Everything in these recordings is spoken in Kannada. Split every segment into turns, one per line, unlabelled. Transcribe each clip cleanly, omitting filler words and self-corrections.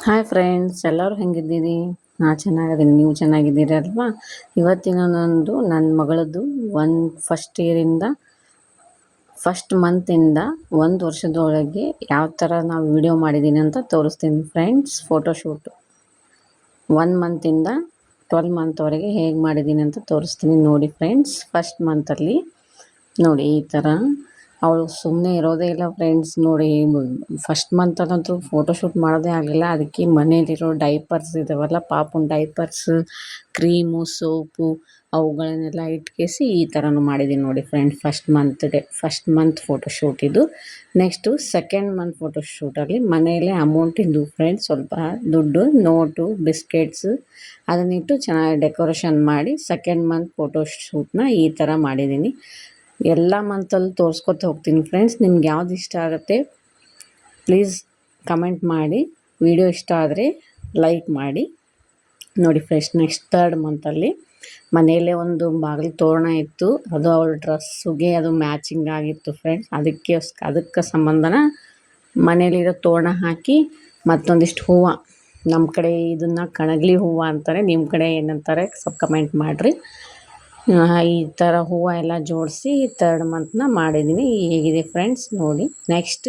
ಹಾಯ್ ಫ್ರೆಂಡ್ಸ್, ಎಲ್ಲರೂ ಹೆಂಗಿದ್ದೀರಿ? ನಾನು ಚೆನ್ನಾಗಿದ್ದೀನಿ, ನೀವು ಚೆನ್ನಾಗಿದ್ದೀರಿ ಅಲ್ವಾ? ಇವತ್ತಿನ ನನ್ನ ಮಗಳದ್ದು ಫಸ್ಟ್ ಮಂತಿಂದ 1 ವರ್ಷದೊಳಗೆ ಯಾವ ಥರ ನಾವು ವಿಡಿಯೋ ಮಾಡಿದ್ದೀನಿ ಅಂತ ತೋರಿಸ್ತೀನಿ ಫ್ರೆಂಡ್ಸ್. ಫೋಟೋಶೂಟು 1 ಮಂತಿಂದ 12 ಮಂತ್ವರೆಗೆ ಹೇಗೆ ಮಾಡಿದ್ದೀನಿ ಅಂತ ತೋರಿಸ್ತೀನಿ ನೋಡಿ ಫ್ರೆಂಡ್ಸ್. ಫಸ್ಟ್ ಮಂತಲ್ಲಿ ನೋಡಿ ಈ ಥರ ಅವಳು ಸುಮ್ಮನೆ ಇರೋದೇ ಇಲ್ಲ ಫ್ರೆಂಡ್ಸ್. ನೋಡಿ ಫಸ್ಟ್ ಮಂತಲ್ಲಂತೂ ಫೋಟೋಶೂಟ್ ಮಾಡೋದೇ ಆಗಲಿಲ್ಲ. ಅದಕ್ಕೆ ಮನೇಲಿರೋ ಡೈಪರ್ಸ್ ಇದಾವಲ್ಲ, ಪಾಪುನ ಡೈಪರ್ಸ್, ಕ್ರೀಮು, ಸೋಪು ಅವುಗಳನ್ನೆಲ್ಲ ಇಟ್ಕೇಸಿ ಈ ಥರನೂ ಮಾಡಿದ್ದೀನಿ ನೋಡಿ ಫ್ರೆಂಡ್. ಫಸ್ಟ್ ಮಂತ್ ಫೋಟೋಶೂಟ್ ಇದು. ನೆಕ್ಸ್ಟು ಸೆಕೆಂಡ್ ಮಂತ್ ಫೋಟೋಶೂಟಲ್ಲಿ ಮನೆಯಲ್ಲೇ ಅಮೌಂಟಿಂದು ಫ್ರೆಂಡ್ಸ್, ಸ್ವಲ್ಪ ದುಡ್ಡು, ನೋಟು, ಬಿಸ್ಕೆಟ್ಸು ಅದನ್ನಿಟ್ಟು ಚೆನ್ನಾಗಿ ಡೆಕೋರೇಷನ್ ಮಾಡಿ ಸೆಕೆಂಡ್ ಮಂತ್ ಫೋಟೋಶೂಟ್ನ ಈ ಥರ ಮಾಡಿದ್ದೀನಿ. ಎಲ್ಲ ಮಂತಲ್ಲಿ ತೋರಿಸ್ಕೊತ ಹೋಗ್ತೀನಿ ಫ್ರೆಂಡ್ಸ್. ನಿಮ್ಗೆ ಯಾವ್ದು ಇಷ್ಟ ಆಗುತ್ತೆ ಪ್ಲೀಸ್ ಕಮೆಂಟ್ ಮಾಡಿ. ವಿಡಿಯೋ ಇಷ್ಟ ಆದರೆ ಲೈಕ್ ಮಾಡಿ ನೋಡಿ ಫ್ರೆಂಡ್ಸ್. ನೆಕ್ಸ್ಟ್ 3rd ಮಂತಲ್ಲಿ ಮನೆಯಲ್ಲೇ ಒಂದು ಬಾಗಿಲು ತೋರಣ ಇತ್ತು. ಅದು ಅವಳ ಡ್ರೆಸ್ಸುಗೆ ಅದು ಮ್ಯಾಚಿಂಗ್ ಆಗಿತ್ತು ಫ್ರೆಂಡ್ಸ್. ಅದಕ್ಕೆ ಸಂಬಂಧನ ಮನೇಲಿರೋ ತೋರಣ ಹಾಕಿ ಮತ್ತೊಂದಿಷ್ಟು ಹೂವು, ನಮ್ಮ ಕಡೆ ಇದನ್ನು ಕಣಗಿಲೆ ಹೂವು ಅಂತಾರೆ, ನಿಮ್ಮ ಕಡೆ ಏನಂತಾರೆ ಸ್ವಲ್ಪ ಕಮೆಂಟ್ ಮಾಡಿರಿ. ಈ ಥರ ಹೂವು ಎಲ್ಲ ಜೋಡಿಸಿ 3rd ಮಂತ್ನ ಮಾಡಿದ್ದೀನಿ. ಹೇಗಿದೆ ಫ್ರೆಂಡ್ಸ್ ನೋಡಿ. ನೆಕ್ಸ್ಟ್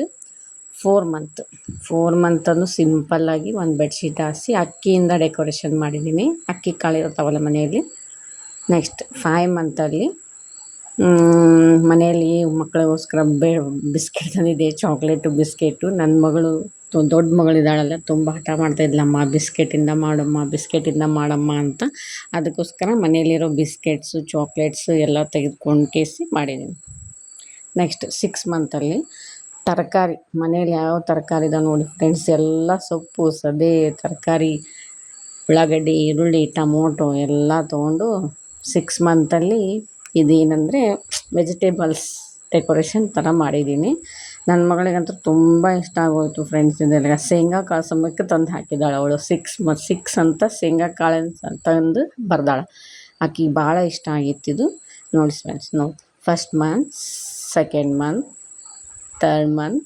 4 ಮಂತನ್ನು ಸಿಂಪಲ್ಲಾಗಿ ಒಂದು ಬೆಡ್ಶೀಟ್ ಹಾಸಿ ಅಕ್ಕಿಯಿಂದ ಡೆಕೋರೇಷನ್ ಮಾಡಿದ್ದೀನಿ. ಅಕ್ಕಿ ಕಾಳಿರ್ತಾವಲ್ಲ ಮನೆಯಲ್ಲಿ. ನೆಕ್ಸ್ಟ್ 5 ಮಂತಲ್ಲಿ ಮನೆಯಲ್ಲಿ ಮಕ್ಕಳಿಗೋಸ್ಕರ ಬಿಸ್ಕೆಟ್ ತಂದಿದ್ದೆ, ಚಾಕ್ಲೇಟು ಬಿಸ್ಕೆಟು. ನನ್ನ ಮಗಳು ದೊಡ್ಡ ಮಗಳಿದ್ದಾಳಲ್ಲ, ತುಂಬ ಹಠ ಮಾಡ್ತಾಯಿದ್ಲಮ್ಮ, ಬಿಸ್ಕೆಟಿಂದ ಮಾಡಮ್ಮ ಅಂತ. ಅದಕ್ಕೋಸ್ಕರ ಮನೆಯಲ್ಲಿರೋ ಬಿಸ್ಕೆಟ್ಸು, ಚಾಕ್ಲೇಟ್ಸು ಎಲ್ಲ ತೆಗೆದುಕೊಂಡು ಕೇಸಿ ಮಾಡಿದ್ದೀನಿ. ನೆಕ್ಸ್ಟ್ 6 ಮಂತಲ್ಲಿ ತರಕಾರಿ, ಮನೇಲಿ ಯಾವ ತರಕಾರಿ ಇದಾವೆ ನೋಡಿ ಫ್ರೆಂಡ್ಸ್, ಎಲ್ಲ ಸೊಪ್ಪು, ಸದೆ, ತರಕಾರಿ, ಉಳ್ಳಾಗಡ್ಡಿ, ಈರುಳ್ಳಿ, ಟೊಮೊಟೊ ಎಲ್ಲ ತೊಗೊಂಡು 6 ಮಂತಲ್ಲಿ ಇದೇನೆಂದರೆ ವೆಜಿಟೇಬಲ್ಸ್ ಡೆಕೋರೇಷನ್ ಥರ ಮಾಡಿದ್ದೀನಿ. ನನ್ನ ಮಗಳಿಗಂತೂ ತುಂಬ ಇಷ್ಟ ಆಗೋಯಿತು ಫ್ರೆಂಡ್ಸ್. ಇದೆಲ್ಲ ಶೇಂಗಾ ಕಾಳು ಸಮಯಕ್ಕೆ ತಂದು ಹಾಕಿದ್ದಾಳೆ ಅವಳು. 6 ಅಂತ ಶೇಂಗಾ ಕಾಳು ತಂದು ಬರ್ದಾಳೆ. ಆಕೆಗೆ ಭಾಳ ಇಷ್ಟ ಆಗಿತ್ತಿದು ನೋಡಿ ಫ್ರೆಂಡ್ಸ್. ನೋಡಿ, first month, second month, 3rd month,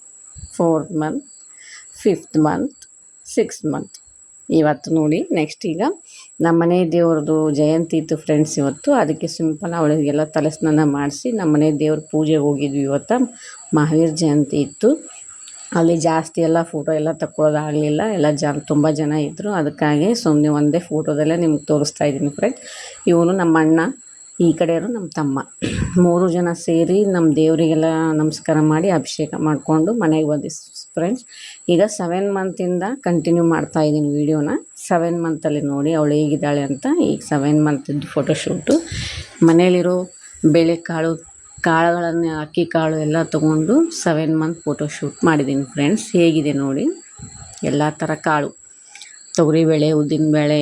4th month, 5th month, 6th month ಇವತ್ತು ನೋಡಿ. ನೆಕ್ಸ್ಟ್ ಈಗ ನಮ್ಮ ಮನೆ ದೇವ್ರದ್ದು ಜಯಂತಿ ಇತ್ತು ಫ್ರೆಂಡ್ಸ್ ಇವತ್ತು. ಅದಕ್ಕೆ ಸಿಂಪಲ್ ಅವಳಿಗೆಲ್ಲ ತಲೆ ಸ್ನಾನ ಮಾಡಿಸಿ ನಮ್ಮ ಮನೆ ದೇವ್ರ ಪೂಜೆಗೆ ಹೋಗಿದ್ವಿ ಇವತ್ತು. ಮಹಾವೀರ ಜಯಂತಿ ಇತ್ತು. ಅಲ್ಲಿ ಜಾಸ್ತಿ ಎಲ್ಲ ಫೋಟೋ ಎಲ್ಲ ತಗೊಳ್ಳೋದಾಗಲಿಲ್ಲ, ಎಲ್ಲ ತುಂಬ ಜನ ಇದ್ದರು. ಅದಕ್ಕಾಗಿ ಸುಮ್ಮನೆ ಒಂದೇ ಫೋಟೋದಲ್ಲೇ ನಿಮ್ಗೆ ತೋರಿಸ್ತಾ ಇದ್ದೀನಿ ಫ್ರೆಂಡ್ಸ್. ಇವನು ನಮ್ಮ ಅಣ್ಣ, ಈ ಕಡೆಯವರು ನಮ್ಮ ತಮ್ಮ, 3 ಜನ ಸೇರಿ ನಮ್ಮ ದೇವರಿಗೆಲ್ಲ ನಮಸ್ಕಾರ ಮಾಡಿ ಅಭಿಷೇಕ ಮಾಡಿಕೊಂಡು ಮನೆಗೆ ಬಂದ್ವಿ ಫ್ರೆಂಡ್ಸ್. ಈಗ 7 ಮಂತಿಂದ ಕಂಟಿನ್ಯೂ ಮಾಡ್ತಾಯಿದ್ದೀನಿ ವೀಡಿಯೋನ. 7 ಮಂತಲ್ಲಿ ನೋಡಿ ಅವಳು ಹೇಗಿದ್ದಾಳೆ ಅಂತ. ಈಗ 7 ಮಂತಿದ್ದು ಫೋಟೋಶೂಟು. ಮನೇಲಿರೋ ಕಾಳುಗಳನ್ನು, ಅಕ್ಕಿ ಕಾಳು ಎಲ್ಲ ತೊಗೊಂಡು 7 ಮಂತ್ ಫೋಟೋಶೂಟ್ ಮಾಡಿದ್ದೀನಿ ಫ್ರೆಂಡ್ಸ್. ಹೇಗಿದೆ ನೋಡಿ. ಎಲ್ಲ ಥರ ಕಾಳು, ತೊಗರಿಬೇಳೆ, ಉದ್ದಿನಬೇಳೆ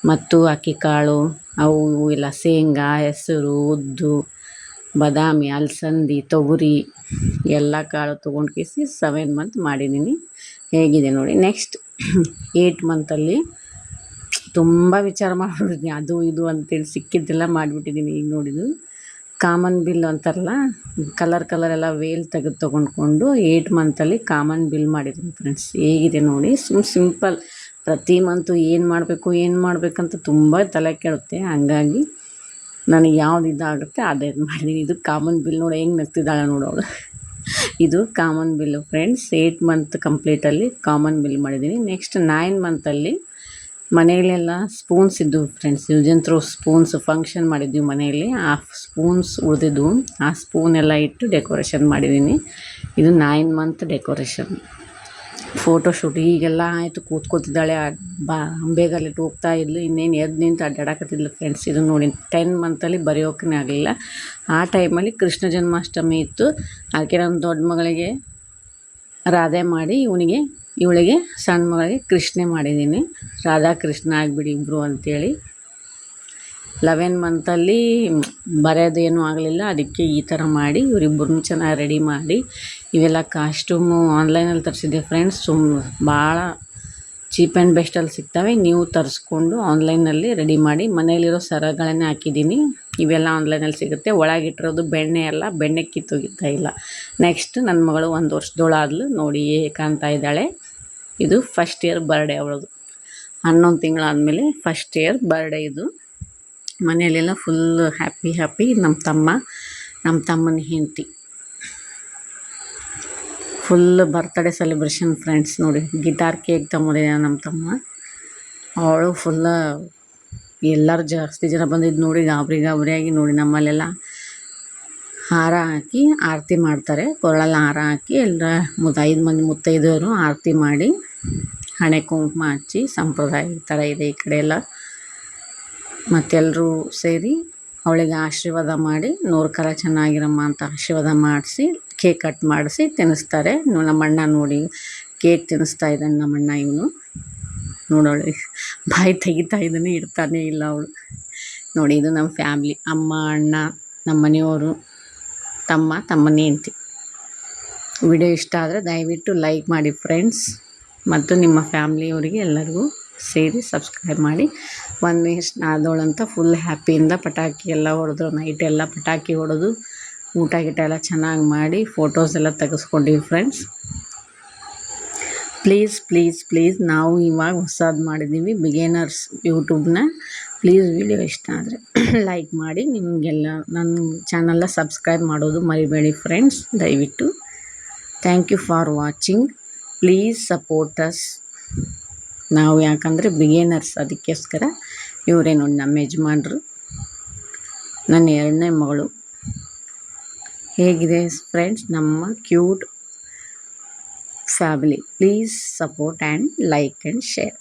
ಮತ್ತು ಅಕ್ಕಿ ಕಾಳು, ಅವು ಎಲ್ಲ ಶೇಂಗಾ, ಹೆಸರು, ಉದ್ದು, ಬಾದಾಮಿ, ಅಲಸಂದಿ, ತೊಗರಿ ಎಲ್ಲ ಕಾಳು ತೊಗೊಂಡು ಕೇಸಿ 7 ಮಂತ್ ಮಾಡಿದ್ದೀನಿ. ಹೇಗಿದೆ ನೋಡಿ. ನೆಕ್ಸ್ಟ್ 8 ಮಂತಲ್ಲಿ ತುಂಬ ವಿಚಾರ ಮಾಡಿಬಿಟ್ಟಿದ್ದೀನಿ, ಅದು ಇದು ಅಂತೇಳಿ ಸಿಕ್ಕಿದ್ದೆಲ್ಲ ಮಾಡಿಬಿಟ್ಟಿದ್ದೀನಿ. ಈಗ ನೋಡಿದ್ದು ಕಾಮನ್ ಬಿಲ್ ಅಂತಾರಲ್ಲ, ಕಲರ್ ಎಲ್ಲ ವೇಲ್ ತೊಗೊಂಡ್ಕೊಂಡು 8 ಮಂತಲ್ಲಿ ಕಾಮನ್ ಬಿಲ್ ಮಾಡಿದ್ದೀನಿ ಫ್ರೆಂಡ್ಸ್. ಹೇಗಿದೆ ನೋಡಿ. ಸಿಂಪಲ್. ಪ್ರತಿ ಮಂತು ಏನು ಮಾಡಬೇಕಂತ ತುಂಬ ತಲೆ ಕೆಡುತ್ತೆ. ಹಂಗಾಗಿ ನನಗೆ ಯಾವ್ದು ಇದಾಗುತ್ತೆ ಅದೇ ಮಾಡಿದ್ದೀನಿ. ಇದು ಕಾಮನ್ ಬಿಲ್ ನೋಡಿ, ಹೆಂಗೆ ನಗ್ತಿದ್ದಾಳೆ ನೋಡೋಳು. ಇದು ಕಾಮನ್ ಬಿಲ್ಲು ಫ್ರೆಂಡ್ಸ್. 8 ಮಂತ್ ಕಂಪ್ಲೀಟಲ್ಲಿ ಕಾಮನ್ ಬಿಲ್ ಮಾಡಿದ್ದೀನಿ. ನೆಕ್ಸ್ಟ್ 9 ಮಂತಲ್ಲಿ ಮನೆಯಲ್ಲೆಲ್ಲ ಸ್ಪೂನ್ಸ್ ಇದ್ದವು friends, use and throw spoons. Function ಮಾಡಿದ್ವಿ ಮನೆಯಲ್ಲಿ, ಆ ಸ್ಪೂನ್ಸ್ ಉಳಿದಿದ್ವು, ಆ ಸ್ಪೂನೆಲ್ಲ ಇಟ್ಟು ಡೆಕೋರೇಷನ್ ಮಾಡಿದ್ದೀನಿ. ಇದು 9 ಮಂತ್ ಡೆಕೋರೇಷನ್ ಫೋಟೋಶೂಟ್. ಈಗೆಲ್ಲ ಆಯಿತು, ಕೂತ್ಕೋತಿದ್ದಾಳೆ, ಬೇಗಲ್ಲಿಟ್ಟು ಹೋಗ್ತಾ ಇದ್ಲು, ಇನ್ನೇನು ಎದ್ದು ನಿಂತು ಅಡ್ಡಾಡಕತ್ತಿದ್ಲು ಫ್ರೆಂಡ್ಸ್. ಇದು ನೋಡಿ 10 ಮಂತಲ್ಲಿ ಬರೆಯೋಕೆ ಆಗಲಿಲ್ಲ. ಆ ಟೈಮಲ್ಲಿ ಕೃಷ್ಣ ಜನ್ಮಾಷ್ಟಮಿ ಇತ್ತು. ಅದಕ್ಕೆ ನನ್ನ ದೊಡ್ಡ ಮಗಳಿಗೆ ರಾಧೆ ಮಾಡಿ ಇವಳಿಗೆ ಸಣ್ಣ ಮಗಳಿಗೆ ಕೃಷ್ಣೆ ಮಾಡಿದ್ದೀನಿ. ರಾಧಾ ಕೃಷ್ಣ ಆಗಿಬಿಡಿ ಇಬ್ಬರು ಅಂಥೇಳಿ. 11 ಮಂತಲ್ಲಿ ಬರೆಯೋದೇನೂ ಆಗಲಿಲ್ಲ. ಅದಕ್ಕೆ ಈ ಥರ ಮಾಡಿ ಇವರಿಬ್ಬರನ್ನೂ ಚೆನ್ನಾಗಿ ರೆಡಿ ಮಾಡಿ, ಇವೆಲ್ಲ ಕಾಸ್ಟ್ಯೂಮು ಆನ್ಲೈನಲ್ಲಿ ತರಿಸಿದ್ದೆ ಫ್ರೆಂಡ್ಸ್. ಭಾಳ ಚೀಪ್ ಆ್ಯಂಡ್ ಬೆಸ್ಟಲ್ಲಿ ಸಿಗ್ತವೆ. ನೀವು ತರಿಸ್ಕೊಂಡು ಆನ್ಲೈನಲ್ಲಿ ರೆಡಿ ಮಾಡಿ. ಮನೆಯಲ್ಲಿರೋ ಸರಗಳನ್ನೇ ಹಾಕಿದ್ದೀನಿ. ಇವೆಲ್ಲ ಆನ್ಲೈನಲ್ಲಿ ಸಿಗುತ್ತೆ. ಒಳಗಿಟ್ಟಿರೋದು ಬೆಣ್ಣೆ ಎಲ್ಲ, ಬೆಣ್ಣೆ ಕಿತ್ತೋಗಿತ್ತಾ ಇಲ್ಲ. ನೆಕ್ಸ್ಟ್ ನನ್ನ ಮಗಳು 1 ವರ್ಷದೋಳಾದ್ಲು ನೋಡಿ, ಹೇಗೆ ಕಾಣ್ತಾ ಇದ್ದಾಳೆ. ಇದು ಫಸ್ಟ್ ಇಯರ್ ಬರ್ಡೇ ಅವಳದು. 11 ತಿಂಗಳಾದಮೇಲೆ ಫಸ್ಟ್ ಇಯರ್ ಬರ್ಡೇ ಇದು. ಮನೆಯಲ್ಲೆಲ್ಲ ಫುಲ್ ಹ್ಯಾಪಿ. ನಮ್ಮ ತಮ್ಮನ ಹೆಂಡತಿ ಫುಲ್ ಬರ್ತ್ಡೇ ಸೆಲೆಬ್ರೇಷನ್ ಫ್ರೆಂಡ್ಸ್. ನೋಡಿ ಗಿಟಾರ್ ಕೇಕ್ ತೊಗೊಂಡಿದ್ದಾನೆ ನಮ್ಮ ತಮ್ಮ. ಅವಳು ಫುಲ್ಲ ಎಲ್ಲರೂ ಜಾಸ್ತಿ ಜನ ಬಂದಿದ್ದು ನೋಡಿ ಗಾಬರಿಯಾಗಿ ನೋಡಿ. ನಮ್ಮಲ್ಲೆಲ್ಲ ಹಾರ ಹಾಕಿ ಆರತಿ ಮಾಡ್ತಾರೆ. ಕೊರಳಲ್ಲಿ ಹಾರ ಹಾಕಿ ಎಲ್ಲ 5 ಮಂದಿ ಮುತ್ತೈದೆಯರು ಆರತಿ ಮಾಡಿ ಹಣೆ ಕುಂಕುಮ ಹಚ್ಚಿ, ಸಂಪ್ರದಾಯ ಈ ಥರ ಇದೆ ಈ ಕಡೆ ಎಲ್ಲ. ಮತ್ತೆಲ್ಲರೂ ಸೇರಿ ಅವಳಿಗೆ ಆಶೀರ್ವಾದ ಮಾಡಿ 100 ಕಾಲ ಚೆನ್ನಾಗಿರಮ್ಮ ಅಂತ ಆಶೀರ್ವಾದ ಮಾಡಿಸಿ ಕೇಕ್ ಕಟ್ ಮಾಡಿಸಿ ತಿನ್ನಿಸ್ತಾರೆ. ನಮ್ಮಣ್ಣ ನೋಡಿ ಕೇಕ್ ತಿನ್ನಿಸ್ತಾ ಇದ್ದಾನೆ ನಮ್ಮಣ್ಣ. ಇವನು ನೋಡೋಳಿ ಬಾಯಿ ತೆಗಿತಾ ಇದ್ದಾನೆ, ಇಡ್ತಾನೇ ಇಲ್ಲ ಅವಳು. ನೋಡಿ ಇದು ನಮ್ಮ ಫ್ಯಾಮ್ಲಿ, ಅಮ್ಮ, ಅಣ್ಣ, ನಮ್ಮ ಮನೆಯವರು, ತಮ್ಮನ ಹೆಂಡತಿ. ವಿಡಿಯೋ ಇಷ್ಟ ಆದರೆ ದಯವಿಟ್ಟು ಲೈಕ್ ಮಾಡಿ ಫ್ರೆಂಡ್ಸ್, ಮತ್ತು ನಿಮ್ಮ ಫ್ಯಾಮ್ಲಿಯವರಿಗೆ ಎಲ್ಲರಿಗೂ ಸೇರಿ ಸಬ್ಸ್ಕ್ರೈಬ್ ಮಾಡಿ. 1 ವಯಸ್ಸು ಆದವಳಂತ ಫುಲ್ ಹ್ಯಾಪಿಯಿಂದ ಪಟಾಕಿ ಎಲ್ಲ ಹೊಡೆದ್ರು. ನೈಟೆಲ್ಲ ಪಟಾಕಿ ಹೊಡೆದು ಊಟ ಗೀಟ ಎಲ್ಲ ಚೆನ್ನಾಗಿ ಮಾಡಿ ಫೋಟೋಸ್ ಎಲ್ಲ ತೆಗೆಸ್ಕೊಂಡಿವಿ ಫ್ರೆಂಡ್ಸ್. ಪ್ಲೀಸ್ ನಾವು ಇವಾಗ ಹೊಸದು ಮಾಡಿದ್ದೀವಿ ಬಿಗಿನರ್ಸ್ ಯೂಟ್ಯೂಬ್ನ. ಪ್ಲೀಸ್ ವಿಡಿಯೋ ಇಷ್ಟ ಆದರೆ ಲೈಕ್ ಮಾಡಿ. ನಿಮಗೆಲ್ಲ ನನ್ನ ಚಾನಲ್ನ ಸಬ್ಸ್ಕ್ರೈಬ್ ಮಾಡೋದು ಮರಿಬೇಡಿ ಫ್ರೆಂಡ್ಸ್ ದಯವಿಟ್ಟು. Thank you for watching. Please support us. ನಾವು ಯಾಕಂದರೆ ಬಿಗಿನರ್ಸ್, ಅದಕ್ಕೋಸ್ಕರ. ಇವರೇ ನೋಡಿ ನಮ್ಮ ಯಜಮಾನ್ರು, ನನ್ನ 2ನೇ ಮಗಳು. ಹೇಗಿದೆ ಫ್ರೆಂಡ್ಸ್ ನಮ್ಮ cute family? Please support and like and share.